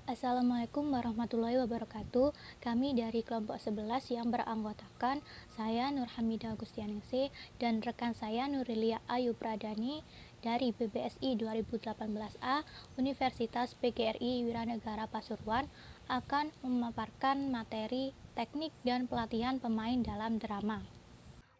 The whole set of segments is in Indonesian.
Assalamualaikum warahmatullahi wabarakatuh. Kami dari kelompok 11 yang beranggotakan saya Nur Hamidah Agustianingsih dan rekan saya Nurilia Ayu Pradani dari BBSI 2018A Universitas PGRI Wiranegara Pasuruan akan memaparkan materi teknik dan pelatihan pemain dalam drama.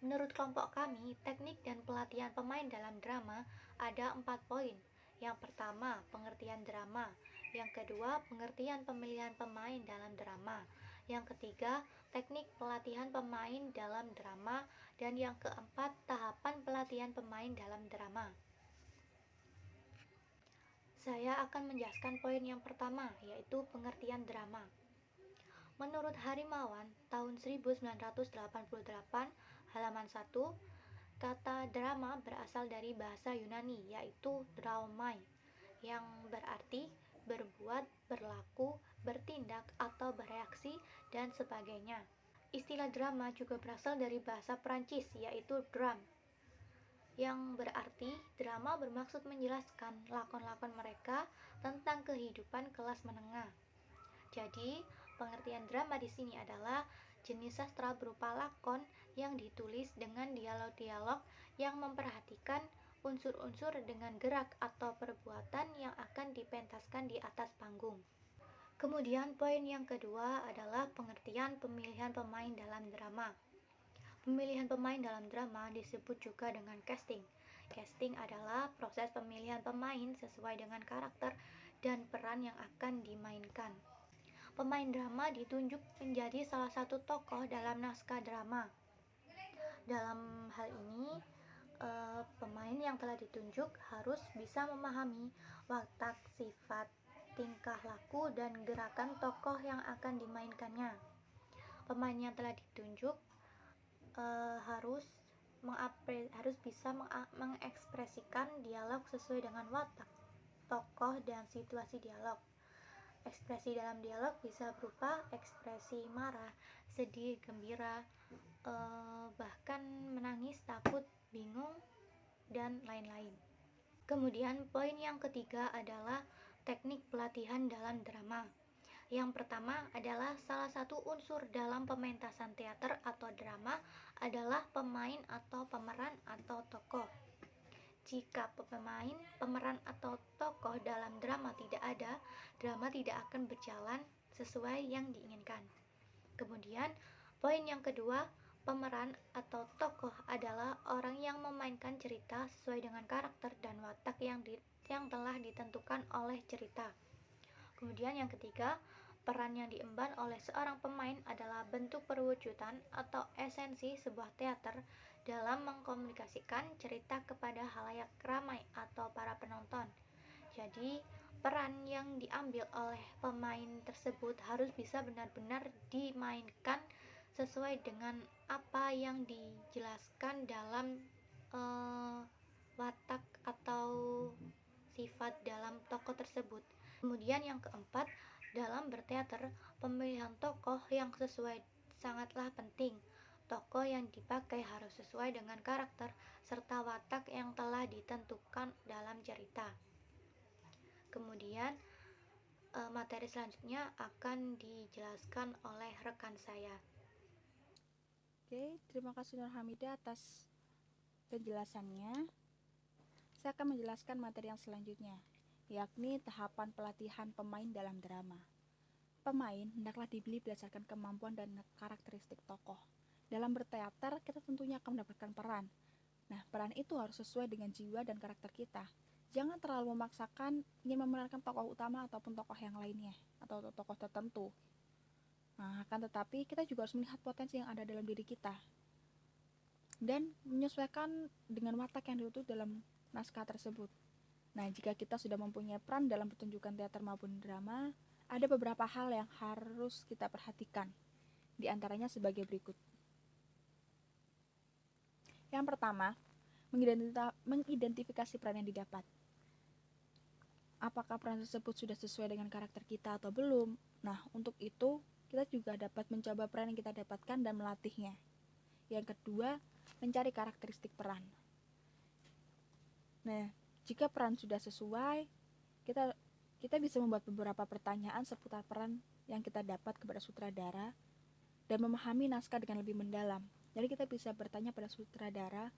Menurut kelompok kami, teknik dan pelatihan pemain dalam drama ada 4 poin. Yang pertama, pengertian drama. Yang kedua, pengertian pemilihan pemain dalam drama. Yang ketiga, teknik pelatihan pemain dalam drama. Dan yang keempat, tahapan pelatihan pemain dalam drama. Saya akan menjelaskan poin yang pertama, yaitu pengertian drama. Menurut Harimawan, tahun 1988, halaman 1, kata drama berasal dari bahasa Yunani, yaitu draumai, yang berarti berbuat, berlaku, bertindak, atau bereaksi, dan sebagainya. Istilah drama juga berasal dari bahasa Prancis, yaitu dram, yang berarti drama bermaksud menjelaskan lakon-lakon mereka tentang kehidupan kelas menengah. Jadi, pengertian drama di sini adalah jenis sastra berupa lakon yang ditulis dengan dialog-dialog yang memperhatikan unsur-unsur dengan gerak atau perbuatan yang akan dipentaskan di atas panggung. Kemudian poin yang kedua adalah pengertian pemilihan pemain dalam drama. Pemilihan pemain dalam drama disebut juga dengan casting. Casting adalah proses pemilihan pemain sesuai dengan karakter dan peran yang akan dimainkan. Pemain drama ditunjuk menjadi salah satu tokoh dalam naskah drama. Dalam hal ini, pemain yang telah ditunjuk harus bisa memahami watak, sifat, tingkah laku, dan gerakan tokoh yang akan dimainkannya. Pemain yang telah ditunjuk harus bisa mengekspresikan dialog sesuai dengan watak tokoh dan situasi dialog. Ekspresi dalam dialog bisa berupa ekspresi marah, sedih, gembira, bahkan menangis, takut, bingung, dan lain-lain. Kemudian poin yang ketiga adalah teknik pelatihan dalam drama. Yang pertama adalah salah satu unsur dalam pementasan teater atau drama adalah pemain atau pemeran atau tokoh. Jika pemain, pemeran atau tokoh dalam drama tidak ada, drama tidak akan berjalan sesuai yang diinginkan. Kemudian, poin yang kedua, pemeran atau tokoh adalah orang yang memainkan cerita sesuai dengan karakter dan watak yang telah ditentukan oleh cerita. Kemudian yang ketiga, peran yang diemban oleh seorang pemain adalah bentuk perwujudan atau esensi sebuah teater dalam mengkomunikasikan cerita kepada halayak ramai atau para penonton. Jadi, peran yang diambil oleh pemain tersebut harus bisa benar-benar dimainkan sesuai dengan apa yang dijelaskan dalam watak atau sifat dalam tokoh tersebut. Kemudian yang keempat, dalam berteater, pemilihan tokoh yang sesuai sangatlah penting. Tokoh yang dipakai harus sesuai dengan karakter serta watak yang telah ditentukan dalam cerita. Kemudian materi selanjutnya akan dijelaskan oleh rekan saya. Oke, terima kasih Nur Hamidah atas penjelasannya. Saya akan menjelaskan materi yang selanjutnya, yakni tahapan pelatihan pemain dalam drama. Pemain hendaklah dipilih berdasarkan kemampuan dan karakteristik tokoh. Dalam berteater, kita tentunya akan mendapatkan peran. Nah, peran itu harus sesuai dengan jiwa dan karakter kita. Jangan terlalu memaksakan ingin memerankan tokoh utama ataupun tokoh yang lainnya, atau tokoh tertentu. Nah, akan tetapi kita juga harus melihat potensi yang ada dalam diri kita dan menyesuaikan dengan watak yang diutus dalam naskah tersebut. Nah, jika kita sudah mempunyai peran dalam pertunjukan teater maupun drama, ada beberapa hal yang harus kita perhatikan. Di antaranya sebagai berikut. Yang pertama, mengidentifikasi peran yang didapat. Apakah peran tersebut sudah sesuai dengan karakter kita atau belum? Nah, untuk itu, kita juga dapat mencoba peran yang kita dapatkan dan melatihnya. Yang kedua, mencari karakteristik peran. Nah, jika peran sudah sesuai, kita bisa membuat beberapa pertanyaan seputar peran yang kita dapat kepada sutradara dan memahami naskah dengan lebih mendalam. Jadi kita bisa bertanya pada sutradara,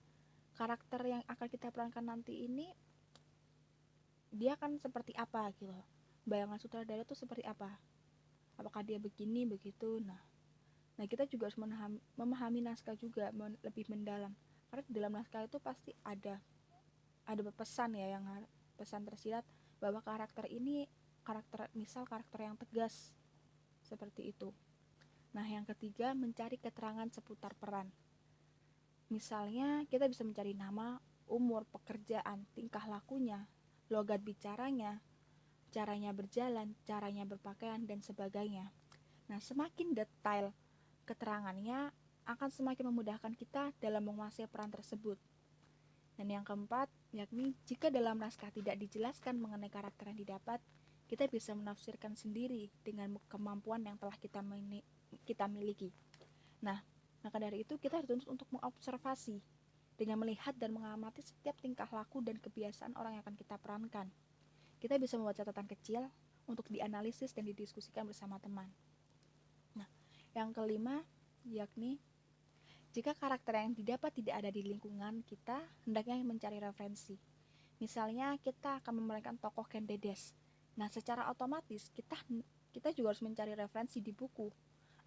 karakter yang akan kita perankan nanti ini dia akan seperti apa gitu. Bayangan sutradara itu seperti apa? Apakah dia begini, begitu? Nah kita juga harus memahami naskah juga lebih mendalam. Karena di dalam naskah itu pasti ada pesan ya, yang pesan tersirat bahwa karakter ini misal karakter yang tegas seperti itu. Nah, yang ketiga, mencari keterangan seputar peran. Misalnya, kita bisa mencari nama, umur, pekerjaan, tingkah lakunya, logat bicaranya, caranya berjalan, caranya berpakaian, dan sebagainya. Nah, semakin detail keterangannya akan semakin memudahkan kita dalam menguasai peran tersebut. Dan yang keempat, yakni jika dalam naskah tidak dijelaskan mengenai karakter yang didapat, kita bisa menafsirkan sendiri dengan kemampuan yang telah kita miliki. Nah, maka dari itu kita harus untuk mengobservasi dengan melihat dan mengamati setiap tingkah laku dan kebiasaan orang yang akan kita perankan. Kita bisa membuat catatan kecil untuk dianalisis dan didiskusikan bersama teman. Nah, yang kelima, yakni jika karakter yang didapat tidak ada di lingkungan kita, hendaknya mencari referensi. Misalnya kita akan memerankan tokoh Ken Dedes. Nah, secara otomatis kita juga harus mencari referensi di buku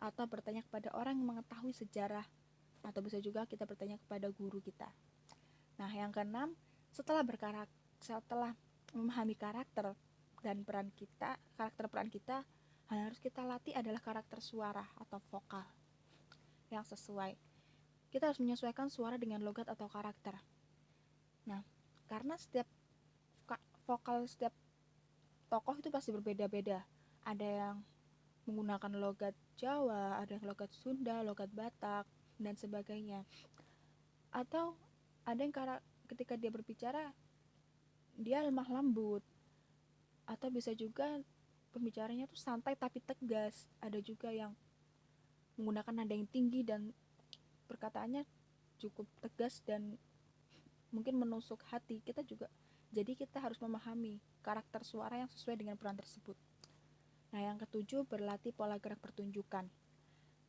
atau bertanya kepada orang yang mengetahui sejarah, atau bisa juga kita bertanya kepada guru kita. Nah, yang keenam, setelah memahami karakter peran kita, yang harus kita latih adalah karakter suara atau vokal yang sesuai. Kita harus menyesuaikan suara dengan logat atau karakter. Nah, karena setiap vokal setiap tokoh itu pasti berbeda-beda. Ada yang menggunakan logat Jawa, ada yang logat Sunda, logat Batak, dan sebagainya. Atau ada yang ketika dia berbicara, dia lemah lembut. Atau bisa juga pembicaranya tuh santai tapi tegas. Ada juga yang menggunakan nada yang tinggi dan perkataannya cukup tegas dan mungkin menusuk hati. Jadi kita harus memahami karakter suara yang sesuai dengan peran tersebut. Nah, yang ketujuh, berlatih pola gerak pertunjukan.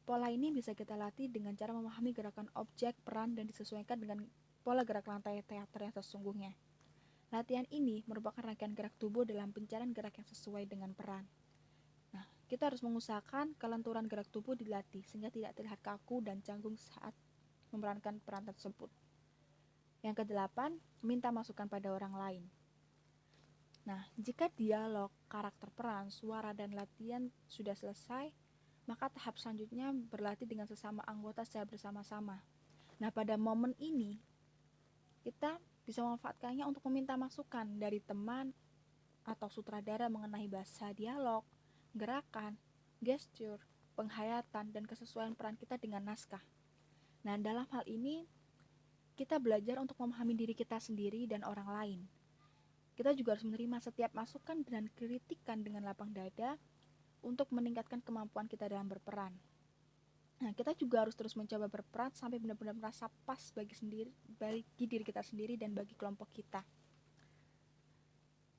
Pola ini bisa kita latih dengan cara memahami gerakan objek, peran, dan disesuaikan dengan pola gerak lantai teater yang sesungguhnya. Latihan ini merupakan rangkaian gerak tubuh dalam pencarian gerak yang sesuai dengan peran. Nah, kita harus mengusahakan kelenturan gerak tubuh dilatih sehingga tidak terlihat kaku dan canggung saat memerankan peran tersebut. Yang kedelapan, minta masukan pada orang lain. Nah, jika dialog, karakter peran, suara, dan latihan sudah selesai, maka tahap selanjutnya berlatih dengan sesama anggota secara bersama-sama. Nah, pada momen ini, kita bisa memanfaatkannya untuk meminta masukan dari teman atau sutradara mengenai bahasa dialog, gerakan, gestur, penghayatan, dan kesesuaian peran kita dengan naskah. Nah, dalam hal ini, kita belajar untuk memahami diri kita sendiri dan orang lain. Kita juga harus menerima setiap masukan dan kritikan dengan lapang dada untuk meningkatkan kemampuan kita dalam berperan. Nah, kita juga harus terus mencoba berperan sampai benar-benar merasa pas bagi diri kita sendiri dan bagi kelompok kita.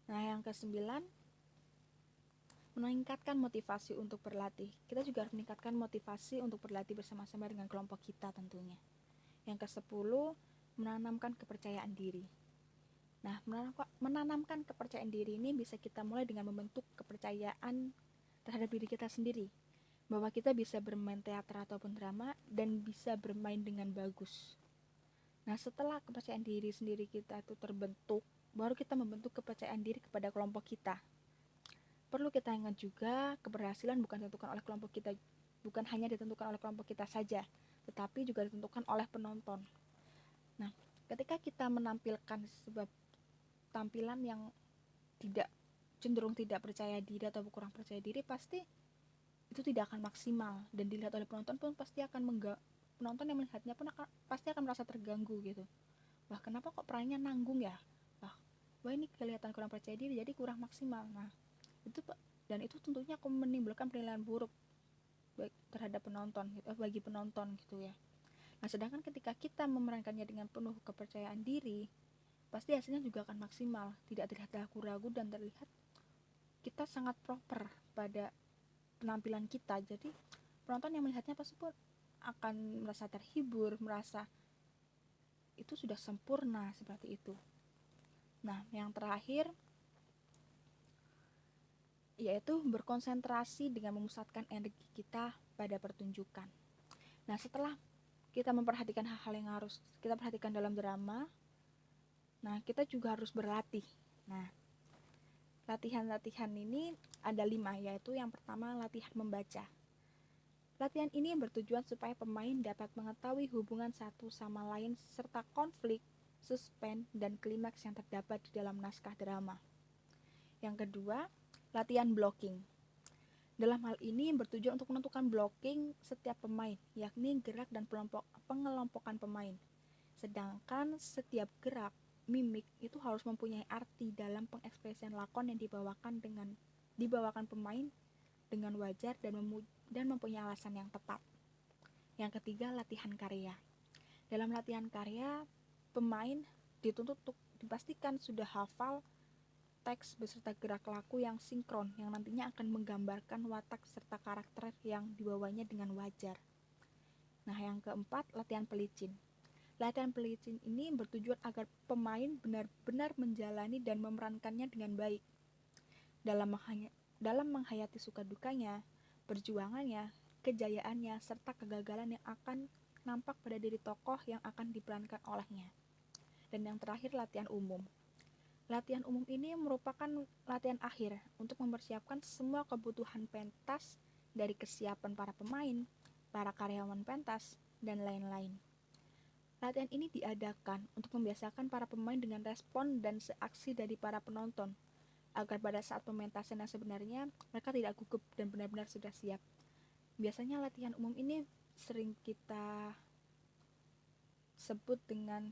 Nah, yang kesembilan, meningkatkan motivasi untuk berlatih. Kita juga harus meningkatkan motivasi untuk berlatih bersama-sama dengan kelompok kita tentunya. Yang ke-10, menanamkan kepercayaan diri. Nah, menanamkan kepercayaan diri ini bisa kita mulai dengan membentuk kepercayaan terhadap diri kita sendiri, bahwa kita bisa bermain teater ataupun drama dan bisa bermain dengan bagus. Nah, setelah kepercayaan diri sendiri kita itu terbentuk, baru kita membentuk kepercayaan diri kepada kelompok kita. Perlu kita ingat juga, keberhasilan bukan hanya ditentukan oleh kelompok kita saja, tetapi juga ditentukan oleh penonton. Nah, ketika kita menampilkan sebuah tampilan yang cenderung tidak percaya diri atau kurang percaya diri, pasti itu tidak akan maksimal dan dilihat oleh penonton pun penonton yang melihatnya pun pasti akan merasa terganggu gitu. Wah, kenapa kok perannya nanggung ya? Wah, ini kelihatan kurang percaya diri, jadi kurang maksimal. Nah, itu tentunya akan menimbulkan penilaian buruk terhadap bagi penonton gitu ya. Nah, sedangkan ketika kita memerankannya dengan penuh kepercayaan diri, pasti hasilnya juga akan maksimal, tidak terlihat ragu-ragu dan terlihat kita sangat proper pada penampilan kita. Jadi penonton yang melihatnya pasti pun akan merasa terhibur, merasa itu sudah sempurna seperti itu. Nah, yang terakhir yaitu berkonsentrasi dengan memusatkan energi kita pada pertunjukan. Nah, setelah kita memperhatikan hal-hal yang harus kita perhatikan dalam drama, nah kita juga harus berlatih. Nah, latihan-latihan ini ada 5, yaitu yang pertama latihan membaca. Latihan ini bertujuan supaya pemain dapat mengetahui hubungan satu sama lain serta konflik, suspense, dan klimaks yang terdapat di dalam naskah drama. Yang kedua, latihan blocking. Dalam hal ini bertujuan untuk menentukan blocking setiap pemain, yakni gerak dan pengelompokan pemain. Sedangkan setiap gerak, mimik itu harus mempunyai arti dalam pengekspresian lakon yang dibawakan pemain dengan wajar dan mempunyai alasan yang tepat. Yang ketiga, latihan karya. Dalam latihan karya, pemain dituntut untuk dipastikan sudah hafal teks beserta gerak laku yang sinkron yang nantinya akan menggambarkan watak serta karakter yang dibawanya dengan wajar. Nah, yang keempat, latihan pelicin. Latihan pelicin ini bertujuan agar pemain benar-benar menjalani dan memerankannya dengan baik. Dalam menghayati suka dukanya, perjuangannya, kejayaannya, serta kegagalan yang akan nampak pada diri tokoh yang akan diperankan olehnya. Dan yang terakhir, latihan umum. Latihan umum ini merupakan latihan akhir untuk mempersiapkan semua kebutuhan pentas dari kesiapan para pemain, para karyawan pentas, dan lain-lain. Latihan ini diadakan untuk membiasakan para pemain dengan respon dan seaksi dari para penonton, agar pada saat pementasan yang sebenarnya mereka tidak gugup dan benar-benar sudah siap. Biasanya latihan umum ini sering kita sebut dengan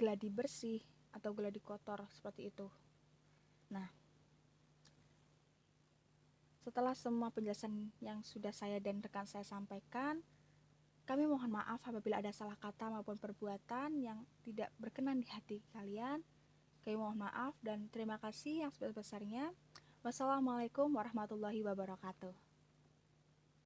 gladi bersih atau gladi kotor, seperti itu. Nah, setelah semua penjelasan yang sudah saya dan rekan saya sampaikan, kami mohon maaf apabila ada salah kata maupun perbuatan yang tidak berkenan di hati kalian. Kami mohon maaf dan terima kasih yang sebesar-besarnya. Wassalamualaikum warahmatullahi wabarakatuh.